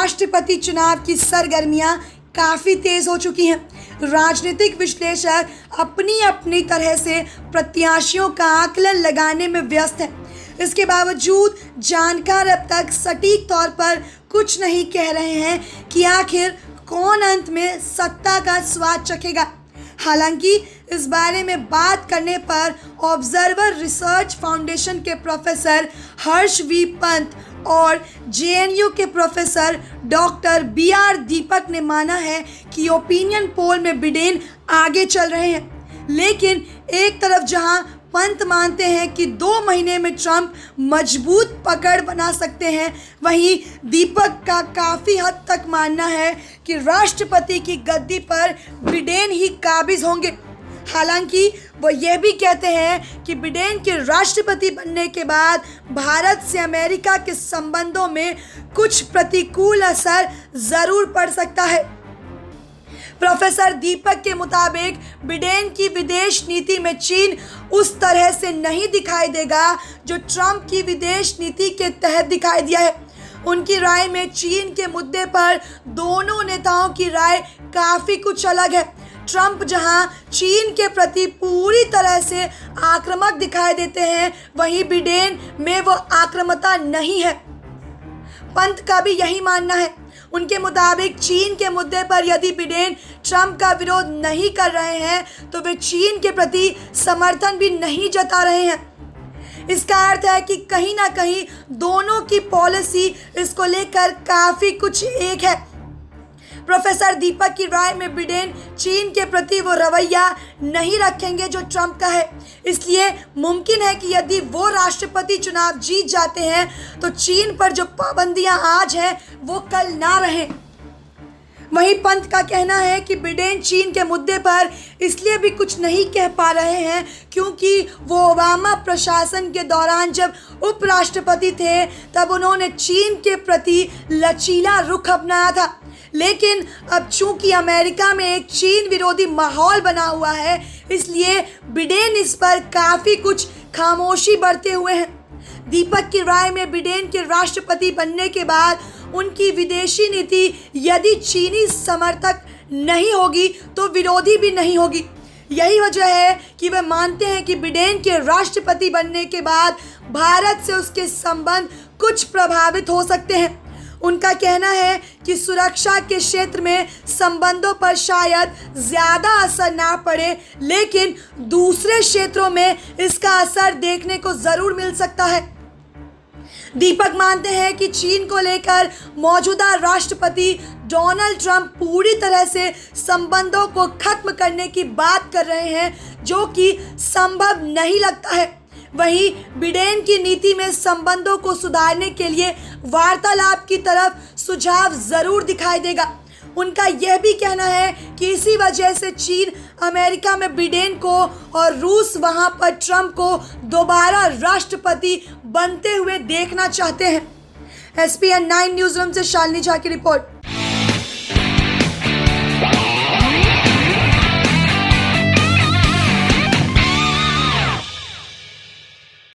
राष्ट्रपति चुनाव की सरगर्मियां काफ़ी तेज़ हो चुकी हैं। राजनीतिक विश्लेषक अपनी अपनी तरह से प्रत्याशियों का आकलन लगाने में व्यस्त हैं। इसके बावजूद जानकार अब तक सटीक तौर पर कुछ नहीं कह रहे हैं कि आखिर कौन अंत में सत्ता का स्वाद चखेगा। हालांकि इस बारे में बात करने पर ऑब्जर्वर रिसर्च फाउंडेशन के प्रोफेसर हर्ष वी पंत और जेएनयू के प्रोफेसर डॉक्टर बीआर दीपक ने माना है कि ओपिनियन पोल में बिडेन आगे चल रहे हैं। लेकिन एक तरफ जहां पंत मानते हैं कि 2 महीने में ट्रंप मजबूत पकड़ बना सकते हैं, वहीं दीपक का काफ़ी हद तक मानना है कि राष्ट्रपति की गद्दी पर बिडेन ही काबिज होंगे। हालांकि वो ये भी कहते हैं कि बिडेन के राष्ट्रपति बनने के बाद भारत से अमेरिका के संबंधों में कुछ प्रतिकूल असर ज़रूर पड़ सकता है। प्रोफेसर दीपक के मुताबिक बिडेन की विदेश नीति में चीन उस तरह से नहीं दिखाई देगा जो ट्रंप की विदेश नीति के तहत दिखाई दिया है। उनकी राय में चीन के मुद्दे पर दोनों नेताओं की राय काफ़ी कुछ अलग है। ट्रंप जहां चीन के प्रति पूरी तरह से आक्रामक दिखाई देते हैं, वहीं बिडेन में वो आक्रामकता नहीं है। पंत का भी यही मानना है। उनके मुताबिक चीन के मुद्दे पर यदि बिडेन ट्रंप का विरोध नहीं कर रहे हैं तो वे चीन के प्रति समर्थन भी नहीं जता रहे हैं। इसका अर्थ है कि कहीं ना कहीं दोनों की पॉलिसी इसको लेकर काफ़ी कुछ एक है। प्रोफेसर दीपक की राय में बिडेन चीन के प्रति वो रवैया नहीं रखेंगे जो ट्रंप का है। इसलिए मुमकिन है कि यदि वो राष्ट्रपति चुनाव जीत जाते हैं तो चीन पर जो पाबंदियां आज हैं वो कल ना रहें। वहीं पंत का कहना है कि बिडेन चीन के मुद्दे पर इसलिए भी कुछ नहीं कह पा रहे हैं क्योंकि वो ओबामा प्रशासन के दौरान जब उपराष्ट्रपति थे तब उन्होंने चीन के प्रति लचीला रुख अपनाया था। लेकिन अब चूंकि अमेरिका में एक चीन विरोधी माहौल बना हुआ है, इसलिए बिडेन इस पर काफ़ी कुछ खामोशी बरते हुए हैं। दीपक की राय में बिडेन के राष्ट्रपति बनने के बाद उनकी विदेशी नीति यदि चीनी समर्थक नहीं होगी तो विरोधी भी नहीं होगी। यही वजह है कि वे मानते हैं कि बिडेन के राष्ट्रपति बनने के बाद भारत से उसके संबंध कुछ प्रभावित हो सकते हैं। उनका कहना है कि सुरक्षा के क्षेत्र में संबंधों पर शायद ज़्यादा असर ना पड़े, लेकिन दूसरे क्षेत्रों में इसका असर देखने को ज़रूर मिल सकता है। दीपक मानते हैं कि चीन को लेकर मौजूदा राष्ट्रपति डोनाल्ड ट्रंप पूरी तरह से संबंधों को खत्म करने की बात कर रहे हैं, जो कि संभव नहीं लगता है। वहीं बिडेन की नीति में संबंधों को सुधारने के लिए वार्तालाप की तरफ सुझाव ज़रूर दिखाई देगा। उनका यह भी कहना है कि इसी वजह से चीन अमेरिका में बिडेन को और रूस वहां पर ट्रंप को दोबारा राष्ट्रपति बनते हुए देखना चाहते हैं। SPN 9 न्यूज़ रूम से शालिनी झा की रिपोर्ट।